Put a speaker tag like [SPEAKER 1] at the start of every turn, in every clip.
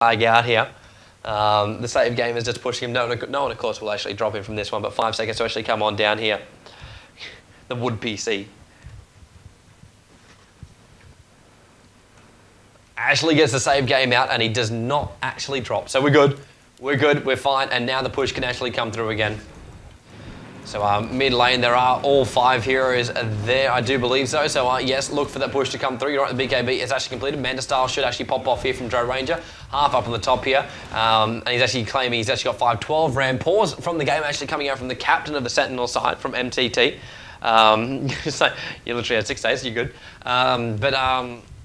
[SPEAKER 1] out here. The save game is just pushing him. No one, of course, will actually drop him from this one, but 5 seconds to actually come on down here. The wood PC. Ashley gets the save game out, and he does not actually drop. So we're good. We're good. We're fine. And now the push can actually come through again. So mid lane, there are all 5 heroes there, I do believe so. So yes, look for that push to come through. You're right, the BKB is actually completed. Manta Style should actually pop off here from Drow Ranger. Half up on the top here. And he's actually claiming he's actually got 5-12 ram. Pause from the game actually coming out from the captain of the Sentinel side, from MTT. So you literally had 6 days, you're good.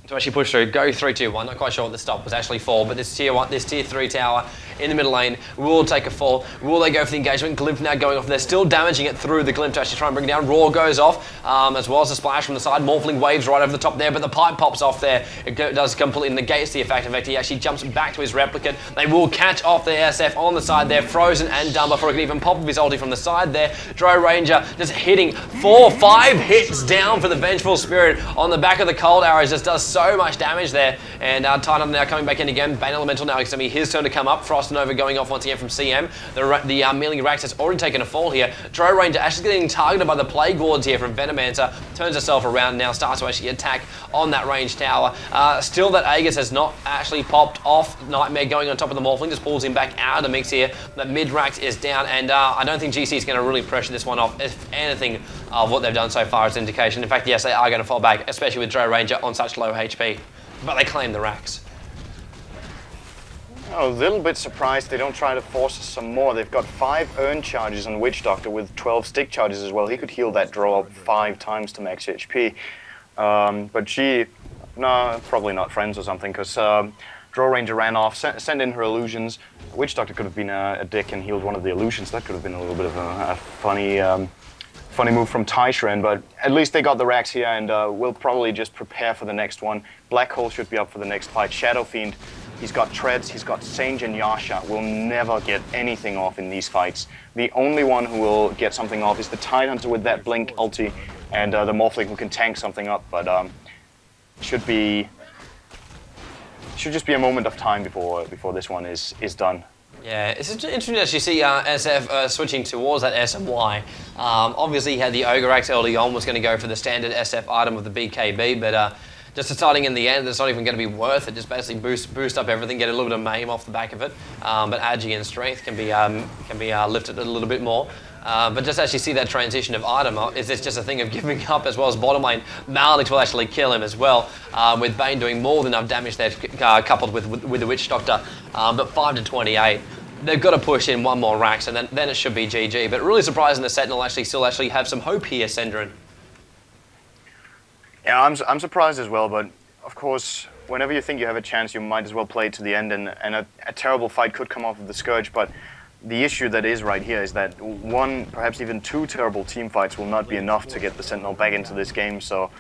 [SPEAKER 1] To actually push through, go 3-2-1. Not quite sure what the stop was actually for, but this tier 1, this tier 3 tower in the middle lane will take a fall. Will they go for the engagement? Glyph now going off. They're still damaging it through the Glyph to actually try and bring it down. Roar goes off, as well as the splash from the side. Morphling waves right over the top there, but the pipe pops off there. It does completely negates the effect. In fact, he actually jumps back to his replicant. They will catch off the SF on the side there, frozen and done before he can even pop up his ulti from the side there. Drow Ranger just hitting 4-5 hits down for the Vengeful Spirit on the back of the cold arrows. Just does so much damage there. And Titan now coming back in again. Bane Elemental now, it's going to be his turn to come up. Frost Nova going off once again from CM. The Mealing Rax has already taken a fall here. Drow Ranger actually getting targeted by the Plague Wards here from Venomancer. Turns herself around now, starts to actually attack on that range tower. Still that Aegis has not actually popped off. Nightmare going on top of the Morphling, just pulls him back out of the mix here. The mid Rax is down, and I don't think GC is going to really pressure this one off. If anything of what they've done so far is an indication. In fact, yes, they are going to fall back, especially with Drow Ranger on such low HP. But they claim the racks.
[SPEAKER 2] A little bit surprised they don't try to force some more. They've got 5 earn charges on Witch Doctor with 12 stick charges as well. He could heal that draw up 5 times to max HP. But she, no, probably not friends or something, because Drow Ranger ran off, sent in her illusions. Witch Doctor could have been a dick and healed one of the illusions. That could have been a little bit of a funny move from Tyshren, but at least they got the racks here, and we'll probably just prepare for the next one. Black Hole should be up for the next fight. Shadow Fiend, he's got Treads, he's got Sange and Yasha, will never get anything off in these fights. The only one who will get something off is the Tidehunter with that Blink ulti, and the Morphling who can tank something up, but should just be a moment of time before this one is done.
[SPEAKER 1] Yeah, it's interesting to actually see SF switching towards that SMY. Obviously, he had the Ogre Axe early on, was going to go for the standard SF item of the BKB, but just deciding in the end it's not even going to be worth it. Just basically boost up everything, get a little bit of maim off the back of it. But Agi and strength can be lifted a little bit more. But just actually see that transition of item. Is this just a thing of giving up as well as bottom lane? Malix will actually kill him as well, with Bane doing more than enough damage there, coupled with the Witch Doctor. But 5 to 28. They've got to push in one more Rax, and then it should be GG. But really surprising the Sentinel still have some hope here, Sendrin.
[SPEAKER 2] Yeah, I'm surprised as well, but of course, whenever you think you have a chance, you might as well play it to the end, and a terrible fight could come off of the Scourge, but the issue that is right here is that 1, perhaps even 2 terrible team fights will not be enough to get the Sentinel back into this game, so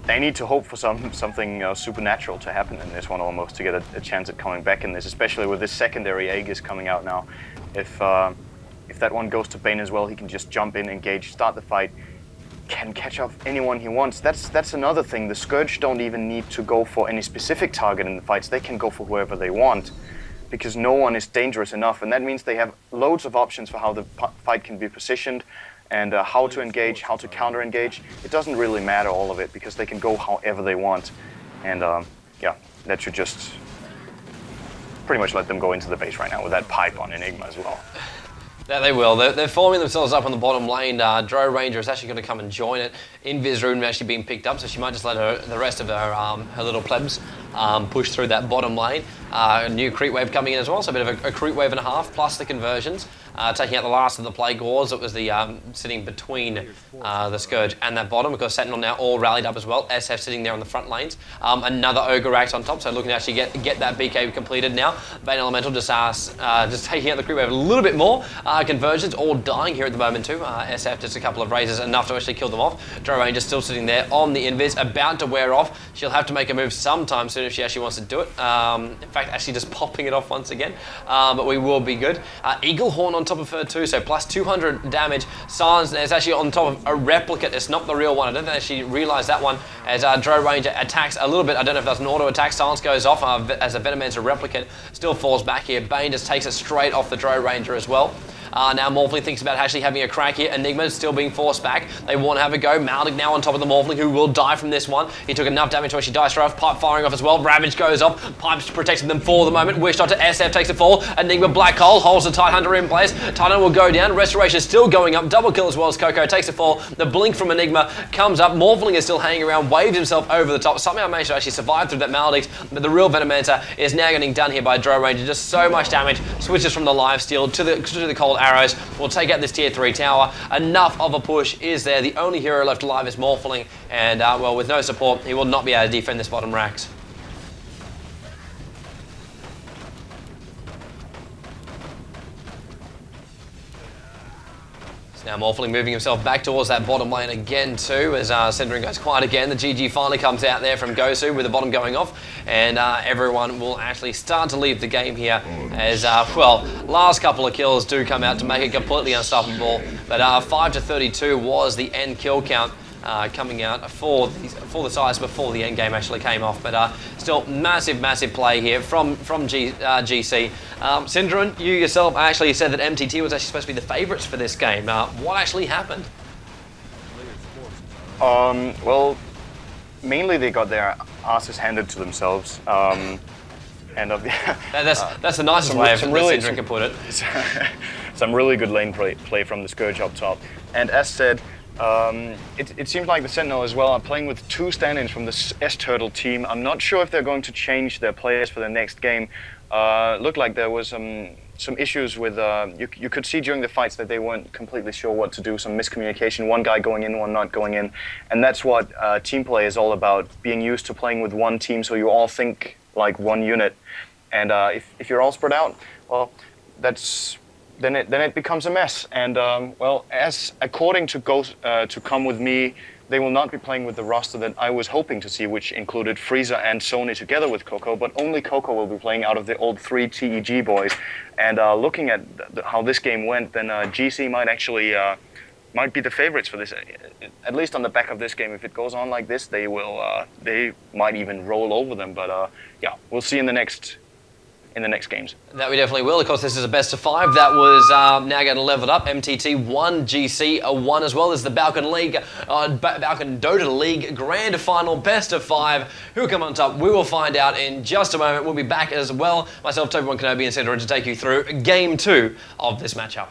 [SPEAKER 2] they need to hope for something supernatural to happen in this one almost to get a chance at coming back in this, especially with this secondary Aegis coming out now. If that one goes to Bane as well, he can just jump in, engage, start the fight, can catch off anyone he wants. That's another thing. The Scourge don't even need to go for any specific target in the fights. They can go for whoever they want, because no one is dangerous enough, and that means they have loads of options for how the fight can be positioned, and how to engage, how to counter-engage. It doesn't really matter, all of it, because they can go however they want. And yeah, that should just pretty much let them go into the base right now with that pipe on Enigma as well.
[SPEAKER 1] Yeah, they will. They're forming themselves up on the bottom lane. Drow Ranger is actually going to come and join it. Invis Rune actually being picked up, so she might just let the rest of her little plebs push through that bottom lane. A new creep wave coming in as well, so a bit of a creep wave and a half, plus the conversions. Taking out the last of the Plague Wars. It was the sitting between the Scourge and that bottom, because Sentinel now all rallied up as well. SF sitting there on the front lanes. Another Ogre Axe on top, so looking to actually get that BK completed now. Bane Elemental just taking out the creep wave a little bit more. Conversions all dying here at the moment too. SF just a couple of raises, enough to actually kill them off. Drow Ranger still sitting there on the Invis, about to wear off. She'll have to make a move sometime soon if she actually wants to do it. In fact, actually just popping it off once again. But we will be good. Eagle Horn on on top of her too, so plus 200 damage. Synd is actually on top of a replicate. It's not the real one. I don't think she realised that one as Drow Ranger attacks a little bit. I don't know if that's an auto attack. Synd goes off as a Venomancer replicate. Still falls back here. Bane just takes it straight off the Drow Ranger as well. Now Morphling thinks about actually having a crack here. Enigma is still being forced back. They want to have a go. Maldic now on top of the Morphling, who will die from this one. He took enough damage where she dies straight off. Pipe firing off as well. Ravage goes off. Pipes protecting them for the moment. Wish Shot to SF takes the fall. Enigma Black Hole holds the Tidehunter in place. Tidehunter will go down. Restoration is still going up. Double kill as well as Coco takes the fall. The blink from Enigma comes up. Morphling is still hanging around. Waves himself over the top. Somehow managed to actually survive through that Maledict. But the real Venomancer is now getting done here by Drow Ranger. Just so much damage. Switches from the lifesteal to the cold arrows. We'll take out this tier 3 tower. Enough of a push is there. The only hero left alive is Morphling, and well, with no support, he will not be able to defend this bottom racks. Now Morphling moving himself back towards that bottom lane again too, as Synd goes quiet again. The GG finally comes out there from Gosu with the bottom going off, and everyone will actually start to leave the game here as, well, last couple of kills do come out to make it completely unstoppable, but 5 to 32 was the end kill count. Coming out for the size before the end game actually came off, but still massive play here from GC. Synd, you yourself actually said that MTT was actually supposed to be the favourites for this game. What actually happened?
[SPEAKER 2] Well, mainly they got their asses handed to themselves. And
[SPEAKER 1] that's the nicest way Synd can put it.
[SPEAKER 2] Some really good lane play from the Scourge up top, and as said. It seems like the Sentinel as well are playing with 2 stand-ins from the S-Turtle team. I'm not sure if they're going to change their players for the next game. Looked like there was some issues with, you could see during the fights that they weren't completely sure what to do, some miscommunication, one guy going in, one not going in. And that's what team play is all about, being used to playing with one team so you all think like one unit. And if you're all spread out, well, then it becomes a mess. And well, as according to to Come With Me, they will not be playing with the roster that I was hoping to see, which included Frieza and Sony together with Coco, but only Coco will be playing out of the old 3 TEG boys. And looking at how this game went, then GC might actually might be the favorites for this. At least on the back of this game, if it goes on like this, they might even roll over them. But yeah, we'll see in the next games. That we definitely will. Of course, this is a best of 5. That was now getting leveled up. MTT 1, GC 1 as well. This is the Balkan League, Balkan DOTA League Grand Final best of 5. Who will come on top? We will find out in just a moment. We'll be back as well. Myself, Tobi, Kenobi, and Synd to take you through Game 2 of this matchup.